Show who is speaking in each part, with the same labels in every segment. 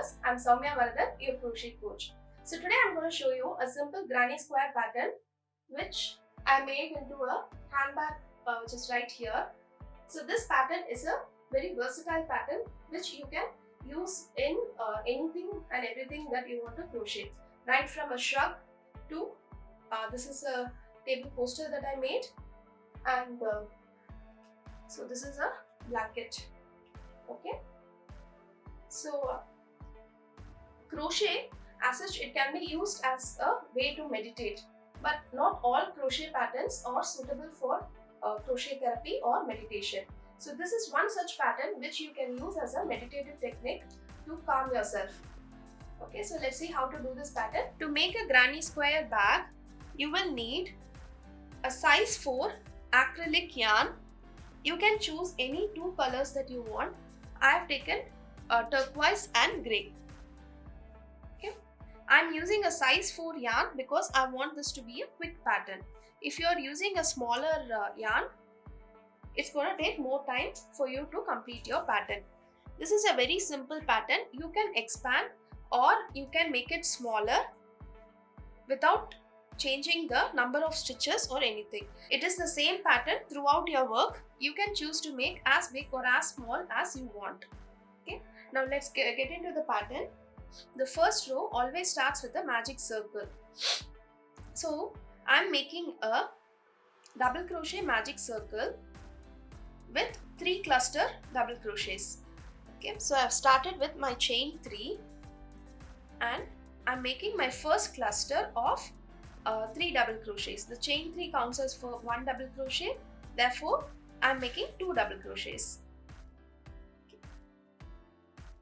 Speaker 1: YarnWonders. I'm Soumya Varadan, your crochet coach. So today I'm going to show you a simple granny square pattern which I made into a handbag which is right here. So this pattern is a very versatile pattern which you can use in anything and everything that you want to crochet. Right from a shrug to this is a table poster that I made, and so this is a blanket. Okay. So crochet as such, it can be used as a way to meditate, but not all crochet patterns are suitable for crochet therapy or meditation. So this is one such pattern which you can use as a meditative technique to calm yourself. Okay, so let's see how to do this pattern. To make a granny square bag, you will need a size 4 acrylic yarn. You can choose any two colors that you want. I have taken turquoise and grey. Okay, I am using a size 4 yarn because I want this to be a quick pattern. If you are using a smaller yarn, it's going to take more time for you to complete your pattern. This is a very simple pattern. You can expand or you can make it smaller without changing the number of stitches or anything. It is the same pattern throughout your work. You can choose to make as big or as small as you want. Okay, now let's get into the pattern. The first row always starts with a magic circle. So I'm making a double crochet magic circle with 3 cluster double crochets. Okay, so I've started with my chain 3 and I'm making my first cluster of 3 double crochets. The chain 3 counts as for 1 double crochet, therefore I'm making 2 double crochets. Okay.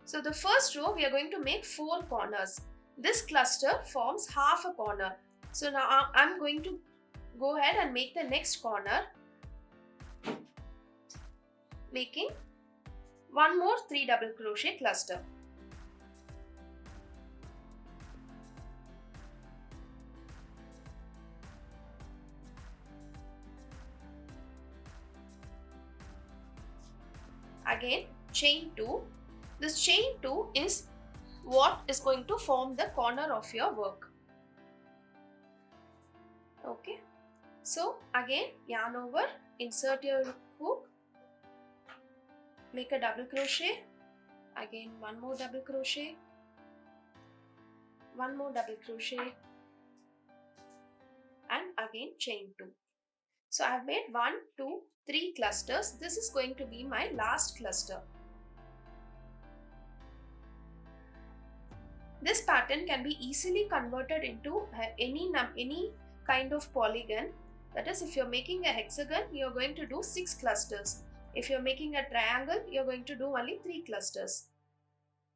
Speaker 1: So the first row we are going to make 4 corners. This cluster forms half a corner. So now I'm going to go ahead and make the next corner, making one more 3 double crochet cluster. Again, chain 2. This chain 2 is what is going to form the corner of your work. Okay, so again, yarn over, insert your hook, make a double crochet, again one more double crochet, one more double crochet, and again chain 2. So I have made 1, 2, 3 clusters. This is going to be my last cluster. This pattern can be easily converted into any kind of polygon. That is, if you're making a hexagon, you're going to do 6 clusters. If you're making a triangle, you're going to do only 3 clusters.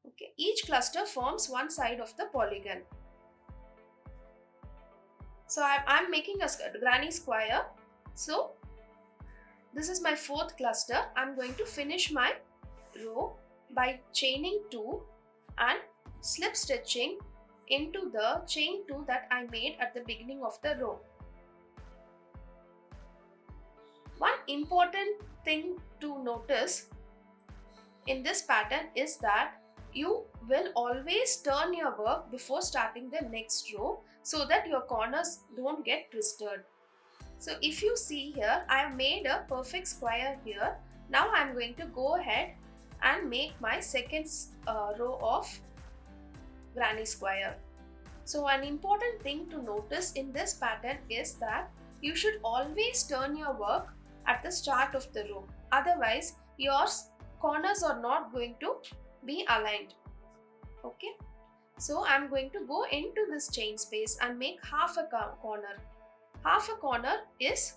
Speaker 1: Okay, each cluster forms one side of the polygon. So I'm making a granny square. So this is my 4th cluster. I'm going to finish my row by chaining 2 and slip stitching into the chain 2 that I made at the beginning of the row. One important thing to notice in this pattern is that you will always turn your work before starting the next row so that your corners don't get twisted. So if you see here, I have made a perfect square here. Now I am going to go ahead and make my second row of granny square. So an important thing to notice in this pattern is that you should always turn your work at the start of the row. Otherwise, your corners are not going to be aligned. Okay. So I am going to go into this chain space and make half a corner. Half a corner is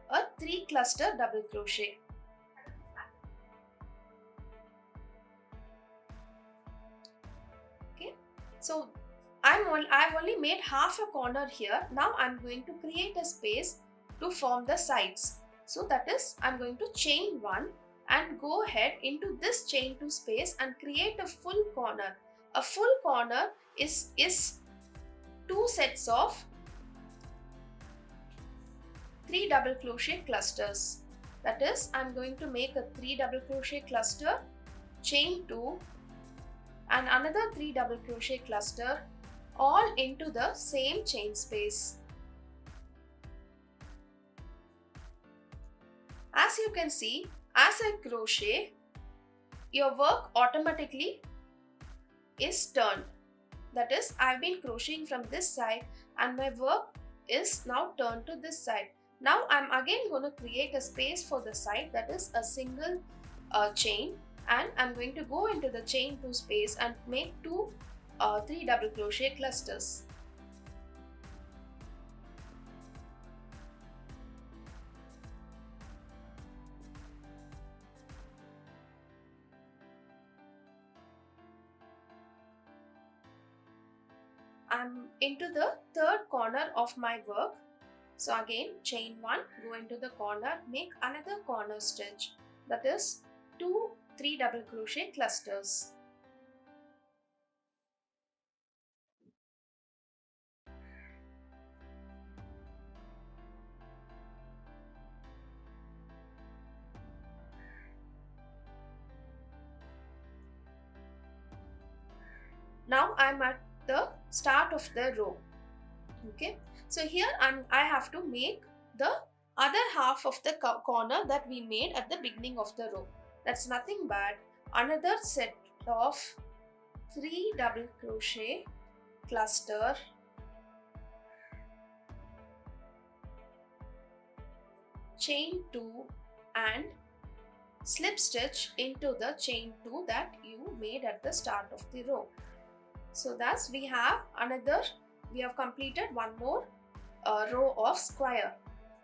Speaker 1: a 3 cluster double crochet. Okay, so I've only made half a corner here. Now I'm going to create a space to form the sides. So that is, I'm going to chain 1 and go ahead into this chain 2 space and create a full corner. A full corner is 2 sets of 3 double crochet clusters. That is, I'm going to make a 3 double crochet cluster, chain 2, and another 3 double crochet cluster all into the same chain space. As you can see, as I crochet, your work automatically is turned. That is, I've been crocheting from this side and my work is now turned to this side. Now I'm again going to create a space for the side, that is a single chain, and I'm going to go into the chain 2 space and make 3 double crochet clusters. I'm into the third corner of my work. So again, chain 1, go into the corner, make another corner stitch, that is 3 double crochet clusters. Now I'm at the start of the row. Okay, so here I have to make the other half of the corner that we made at the beginning of the row. That's nothing but another set of 3 double crochet cluster, chain 2 and slip stitch into the chain 2 that you made at the start of the row. So thus we have completed one more row of square.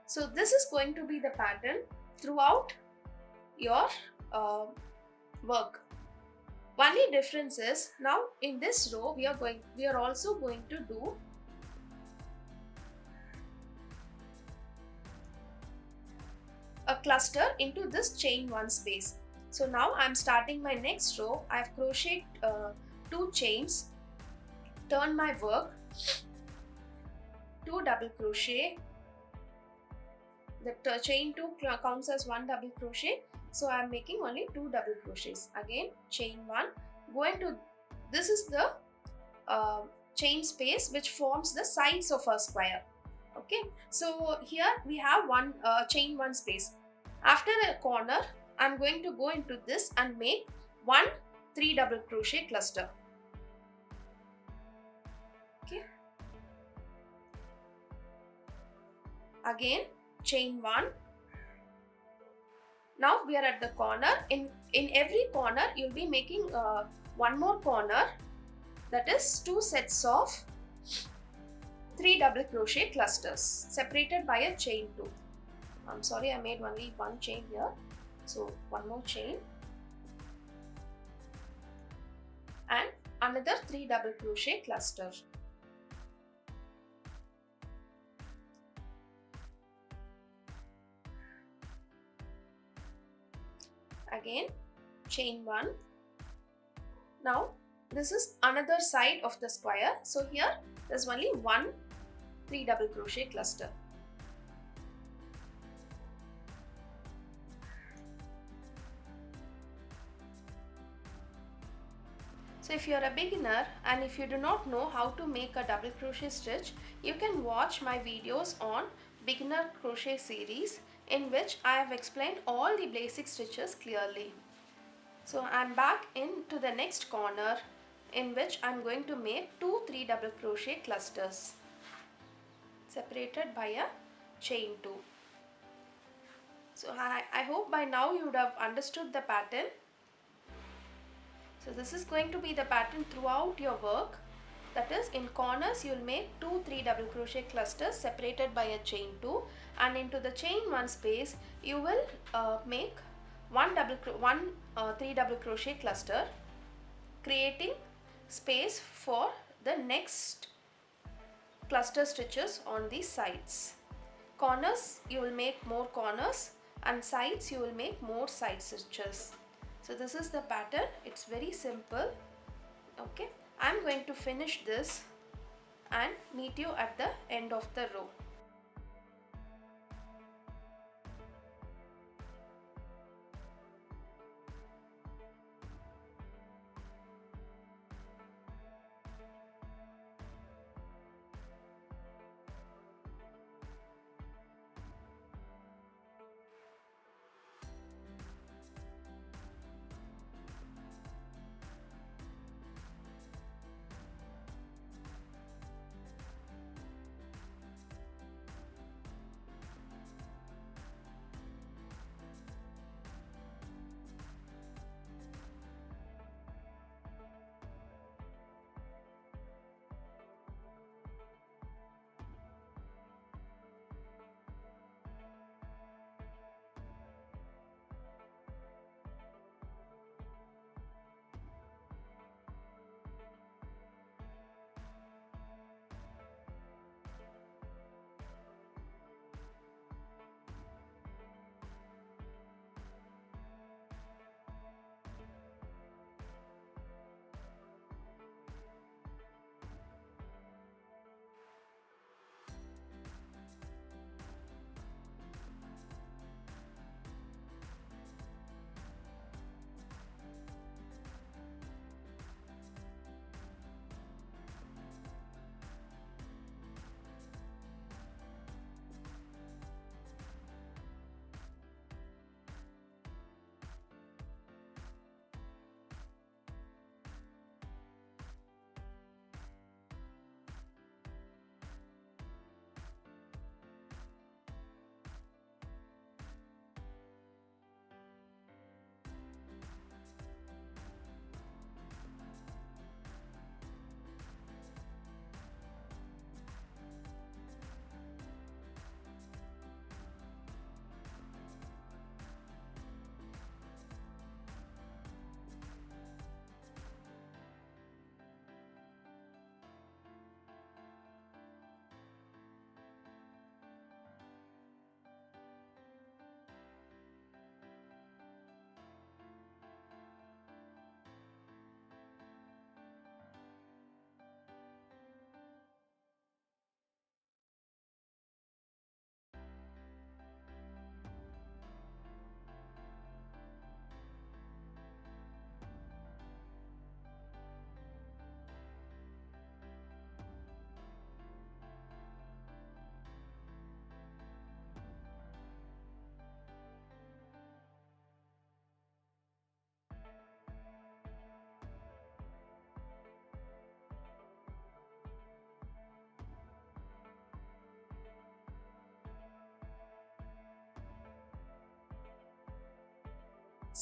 Speaker 1: So this is going to be the pattern throughout your work. Only difference is, now in this row we are also going to do a cluster into this chain 1 space. So now I'm starting my next row. I've crocheted 2 chains, turn my work, 2 double crochet. The chain 2 counts as 1 double crochet, so I am making only 2 double crochets. Again, chain 1, go into, this is the chain space which forms the sides of a square. Okay, so here we have one chain 1 space. After a corner, I am going to go into this and make 3 double crochet cluster. Okay, again chain 1. Now we are at the corner. In every corner you will be making one more corner, that is 2 sets of 3 double crochet clusters separated by a chain 2. I'm sorry, I made only one chain here, so one more chain and another 3 double crochet cluster. Again chain 1. Now this is another side of the square, so here there's only 3 double crochet cluster. So if you're a beginner and if you do not know how to make a double crochet stitch, you can watch my videos on beginner crochet series, in which I have explained all the basic stitches clearly. So I'm back into the next corner, in which I'm going to make 3 double crochet clusters separated by a chain 2. So I hope by now you would have understood the pattern. So this is going to be the pattern throughout your work. That is, in corners you will make 3 double crochet clusters separated by a chain 2, and into the chain 1 space you will make 3 double crochet cluster, creating space for the next cluster stitches on the sides. Corners you will make more corners, and sides you will make more side stitches. So this is the pattern. It's very simple. Okay, I'm going to finish this and meet you at the end of the row.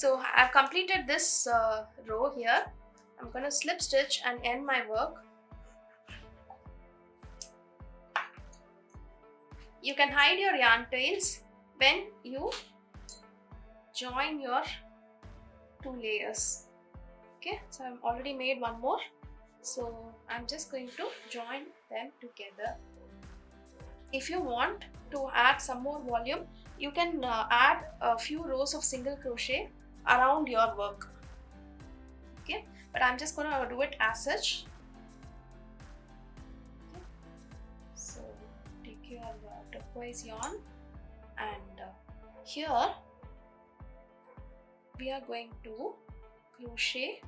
Speaker 1: So I've completed this row here. I'm going to slip stitch and end my work. You can hide your yarn tails when you join your two layers. Okay, so I've already made one more. So I'm just going to join them together. If you want to add some more volume, you can add a few rows of single crochet around your work. Okay, but I'm just going to do it as such. Okay. So take your turquoise yarn, and here we are going to crochet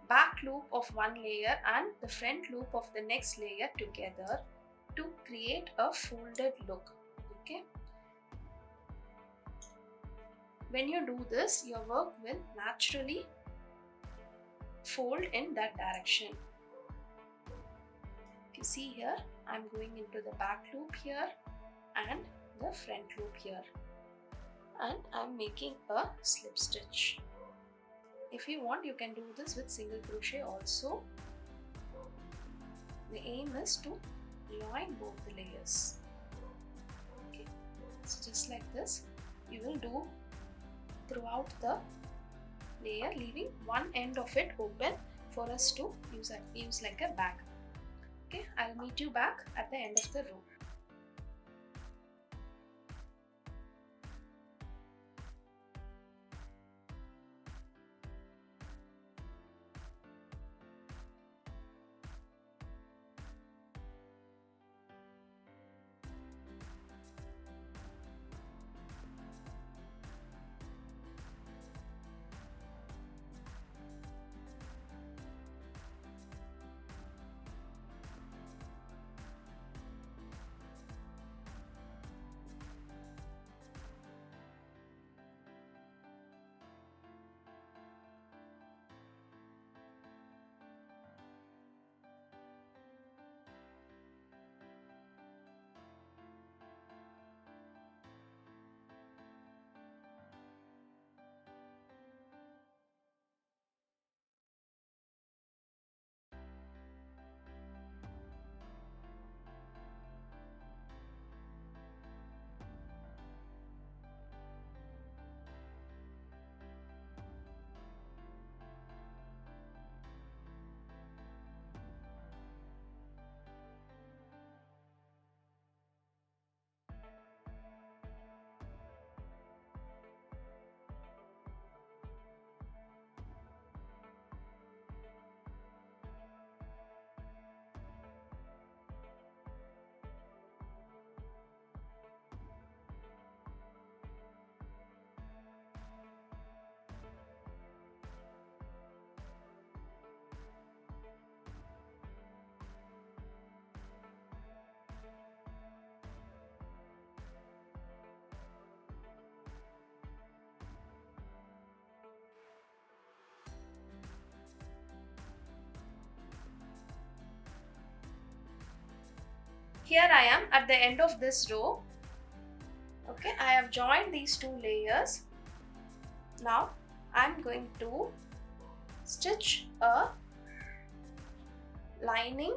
Speaker 1: back loop of one layer and the front loop of the next layer together to create a folded look. Okay, when you do this, your work will naturally fold in that direction. If you see here, I'm going into the back loop here and the front loop here, and I'm making a slip stitch. If you want, you can do this with single crochet also. The aim is to join both the layers. Okay, so just like this, you will do throughout the layer, leaving one end of it open for us to use like a bag. Okay, I'll meet you back at the end of the row. Here I am at the end of this row. Okay, I have joined these two layers. Now I'm going to stitch a lining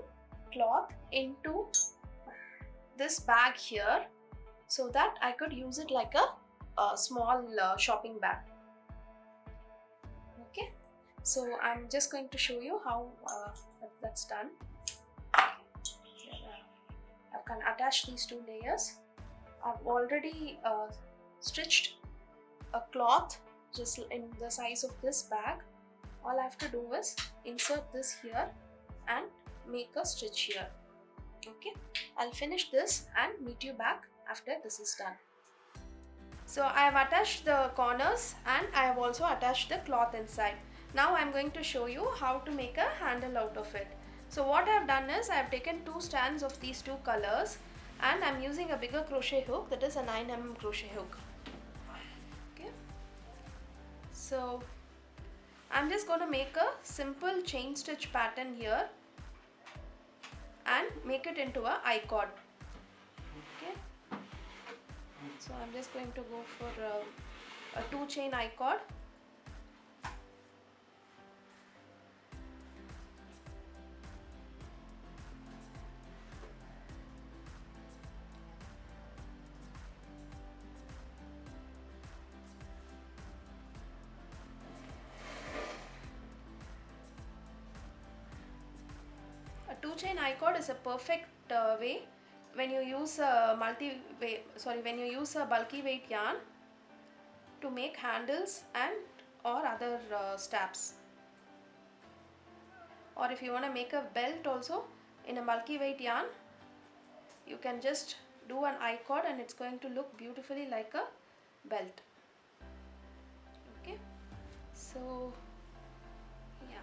Speaker 1: cloth into this bag here so that I could use it like a small shopping bag. Okay, so I'm just going to show you how that's done. I can attach these two layers. I've already stitched a cloth just in the size of this bag. All I have to do is insert this here and make a stitch here. Okay, I'll finish this and meet you back after this is done. So I have attached the corners and I have also attached the cloth inside. Now I'm going to show you how to make a handle out of it. So what I have done is I have taken two strands of these two colors and I'm using a bigger crochet hook, that is a 9mm crochet hook. Okay, so I'm just going to make a simple chain stitch pattern here and make it into a I-cord. Okay, so I'm just going to go for a 2 chain I-cord two chain I-cord is a perfect way when you use a when you use a bulky weight yarn to make handles and or other straps. Or if you want to make a belt also in a bulky weight yarn, you can just do an I-cord and it's going to look beautifully like a belt. Okay, so yeah.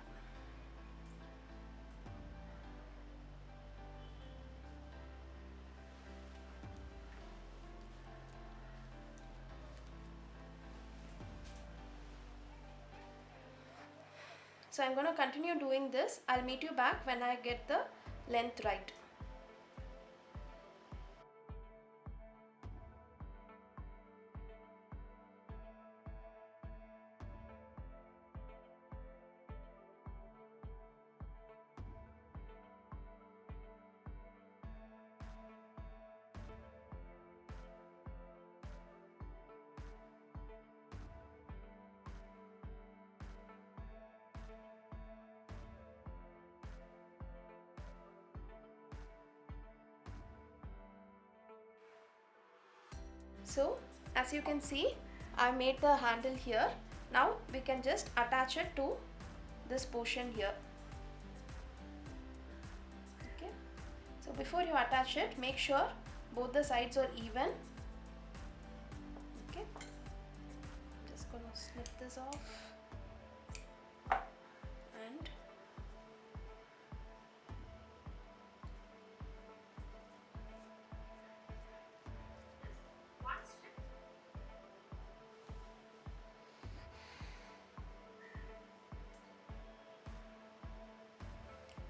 Speaker 1: So I'm going to continue doing this. I'll meet you back when I get the length right. So as you can see, I made the handle here. Now we can just attach it to this portion here. Okay, so before you attach it, make sure both the sides are even. Okay, just gonna snip this off and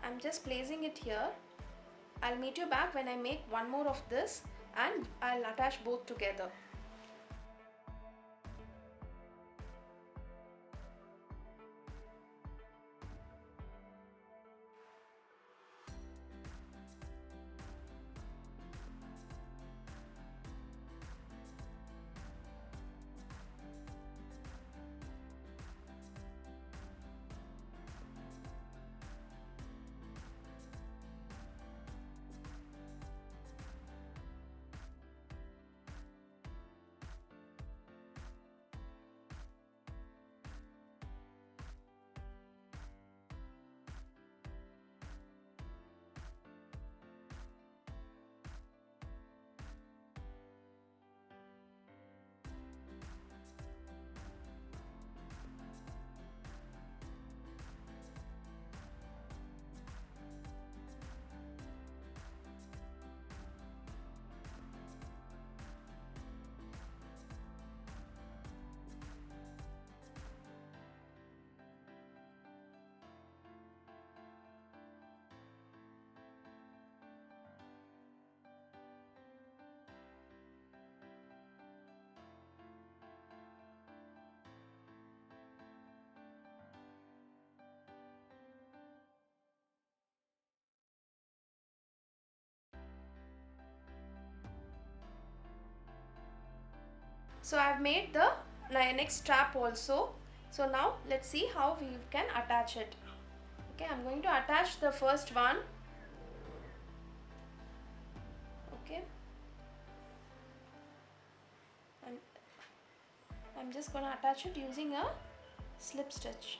Speaker 1: I'm just placing it here. I'll meet you back when I make one more of this and I'll attach both together. So I've made the next strap also. So now let's see how we can attach it. Okay, I'm going to attach the first one. Okay, and I'm just going to attach it using a slip stitch.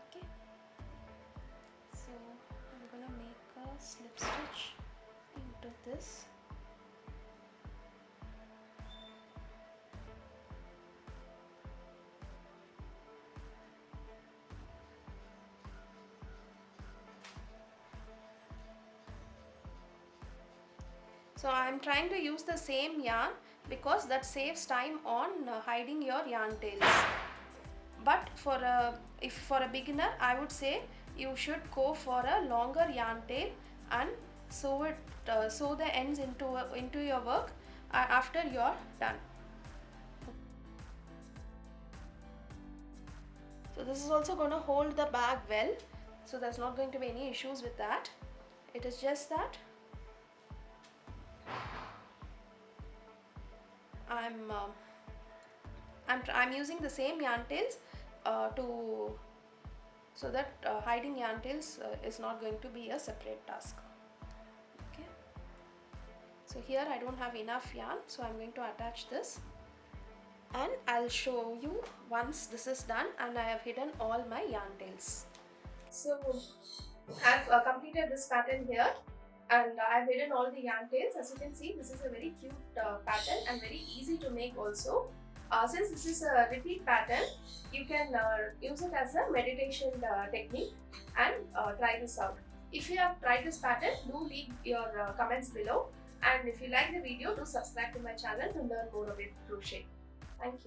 Speaker 1: Okay, so I'm going to make a slip stitch into this. So I am trying to use the same yarn because that saves time on hiding your yarn tails. But for a beginner, I would say you should go for a longer yarn tail and sew the ends into your work after you're done. So this is also going to hold the bag well, so there's not going to be any issues with that. It is just that I'm using the same yarn tails so that hiding yarn tails is not going to be a separate task. Okay. So here I don't have enough yarn, so I'm going to attach this, and I'll show you once this is done and I have hidden all my yarn tails. So I've completed this pattern here, and I've hidden all the yarn tails. As you can see, this is a very cute pattern and very easy to make also. Since this is a repeat pattern, you can use it as a meditation technique and try this out. If you have tried this pattern, do leave your comments below, and if you like the video, do subscribe to my channel to learn more about crochet. Thank you.